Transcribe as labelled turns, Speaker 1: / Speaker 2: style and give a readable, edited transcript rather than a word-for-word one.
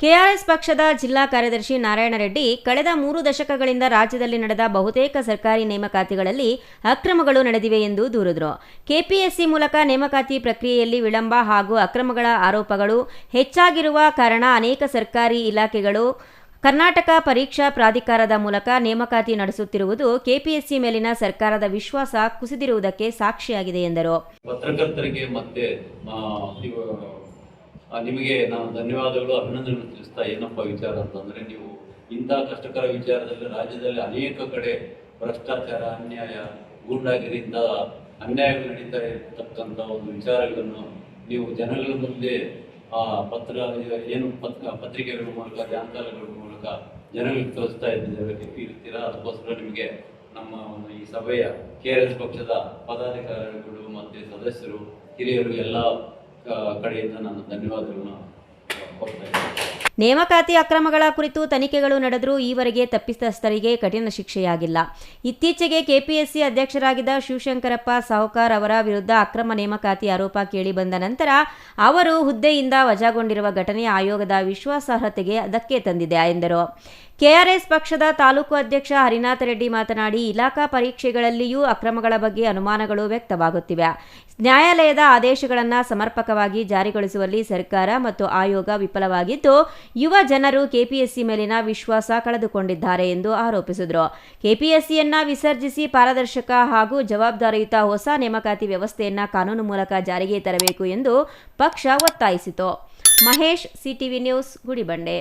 Speaker 1: KRS ಪಕ್ಷದ ಜಿಲ್ಲಾ ಕಾರ್ಯದರ್ಶಿ ನಾರಾಯಣ ರೆಡ್ಡಿ ಕಳೆದ 3 ದಶಕಗಳಿಂದ ರಾಜ್ಯದಲ್ಲಿ ನಡೆದ ಬಹುತೇಕ ಸರ್ಕಾರಿ ನೇಮಕಾತಿಗಳಲ್ಲಿ ಅಕ್ರಮಗಳು ನಡೆದಿವೆ ಎಂದು ದೂರಿದರು. ಕೆಪಿಎಸ್ಸಿ ಮೂಲಕ ನೇಮಕಾತಿ ಪ್ರಕ್ರಿಯೆಯಲ್ಲಿ ವಿಳಂಬ ಹಾಗೂ ಅಕ್ರಮಗಳ ಆರೋಪಗಳು ಹೆಚ್ಚಾಗಿರುವ ಕಾರಣ ಅನೇಕ ಸರ್ಕಾರಿ ಇಲಾಖೆಗಳು ಕರ್ನಾಟಕ ಪರೀಕ್ಷಾ ಪ್ರಾಧಿಕಾರದ ಮೂಲಕ ನೇಮಕಾತಿ ನಡೆಸುತ್ತಿರುವುದು ಕೆಪಿಎಸ್ಸಿ ಮೇಲಿನ ಸರ್ಕಾರದ ವಿಶ್ವಾಸ ಕುಸಿದಿರುವುದಕ್ಕೆ ಸಾಕ್ಷಿಯಾಗಿದೆ ಎಂದರು.
Speaker 2: ಪತ್ರಕರ್ತರಿಗೆ ಮತ್ತೆ ನಿಮಗೆ ನಾನು ಧನ್ಯವಾದಗಳು ಅಭಿನಂದನೆಗಳು ತಿಳಿಸ್ತಾ ಏನಪ್ಪ ವಿಚಾರ ಅಂತಂದರೆ, ನೀವು ಇಂಥ ಕಷ್ಟಕರ ವಿಚಾರದಲ್ಲಿ ರಾಜ್ಯದಲ್ಲಿ ಅನೇಕ ಕಡೆ ಭ್ರಷ್ಟಾಚಾರ, ಅನ್ಯಾಯ, ಗೂಂಡಾಗಿರಿಯಿಂದ ಅನ್ಯಾಯಗಳು ನಡೀತಾ ಇರತಕ್ಕಂಥ ಒಂದು ವಿಚಾರಗಳನ್ನು ನೀವು ಜನಗಳ ಮುಂದೆ ಪತ್ರಿಕೆಗಳ ಮೂಲಕ, ಜಾಲತಾಣಗಳ ಮೂಲಕ ಜನಗಳಿಗೆ ತೋರಿಸ್ತಾ ಇರ್ತೀರಾ. ಅದಕ್ಕೋಸ್ಕರ ನಿಮಗೆ ನಮ್ಮ ಈ ಸಭೆಯ ಕೆಆರ್ಎಸ್ ಪಕ್ಷದ ಪದಾಧಿಕಾರಿಗಳು ಮತ್ತು ಸದಸ್ಯರು, ಹಿರಿಯರು ಎಲ್ಲ ಕಡೆಯಿಂದ ನಾನು ಧನ್ಯವಾದಗಳನ್ನು ಕೊಡ್ತಾ ಇದ್ದೇನೆ.
Speaker 1: ನೇಮಕಾತಿ ಅಕ್ರಮಗಳ ಕುರಿತು ತನಿಖೆಗಳು ನಡೆದರೂ ಈವರೆಗೆ ತಪ್ಪಿತಸ್ಥರಿಗೆ ಕಠಿಣ ಶಿಕ್ಷೆಯಾಗಿಲ್ಲ. ಇತ್ತೀಚೆಗೆ ಕೆಪಿಎಸ್ಸಿ ಅಧ್ಯಕ್ಷರಾಗಿದ್ದ ಶಿವಶಂಕರಪ್ಪ ಸಾಹುಕಾರ್ ಅವರ ವಿರುದ್ಧ ಅಕ್ರಮ ನೇಮಕಾತಿ ಆರೋಪ ಕೇಳಿಬಂದ ನಂತರ ಅವರು ಹುದ್ದೆಯಿಂದ ವಜಾಗೊಂಡಿರುವ ಘಟನೆ ಆಯೋಗದ ವಿಶ್ವಾಸಾರ್ಹತೆಗೆ ಧಕ್ಕೆ ತಂದಿದೆ ಎಂದರು. ಕೆಆರ್ಎಸ್ ಪಕ್ಷದ ತಾಲೂಕು ಅಧ್ಯಕ್ಷ ಹರಿನಾಥ ರೆಡ್ಡಿ ಮಾತನಾಡಿ, ಇಲಾಖಾ ಪರೀಕ್ಷೆಗಳಲ್ಲಿಯೂ ಅಕ್ರಮಗಳ ಬಗ್ಗೆ ಅನುಮಾನಗಳು ವ್ಯಕ್ತವಾಗುತ್ತಿವೆ. ನ್ಯಾಯಾಲಯದ ಆದೇಶಗಳನ್ನು ಸಮರ್ಪಕವಾಗಿ ಜಾರಿಗೊಳಿಸುವಲ್ಲಿ ಸರ್ಕಾರ ಮತ್ತು ಆಯೋಗ ವಿಫಲವಾಗಿದ್ದು, ಯುವ ಜನರು ಕೆಪಿಎಸ್ಸಿ ಮೇಲಿನ ವಿಶ್ವಾಸ ಕಳೆದುಕೊಂಡಿದ್ದಾರೆ ಎಂದು ಆರೋಪಿಸಿದರು. ಕೆಪಿಎಸ್ಸಿಯನ್ನ ವಿಸರ್ಜಿಸಿ ಪಾರದರ್ಶಕ ಹಾಗೂ ಜವಾಬ್ದಾರಿಯುತ ಹೊಸ ನೇಮಕಾತಿ ವ್ಯವಸ್ಥೆಯನ್ನು ಕಾನೂನು ಮೂಲಕ ಜಾರಿಗೆ ತರಬೇಕು ಎಂದು ಪಕ್ಷ ಒತ್ತಾಯಿಸಿತು. Mahesh, CTV news, Gudibande.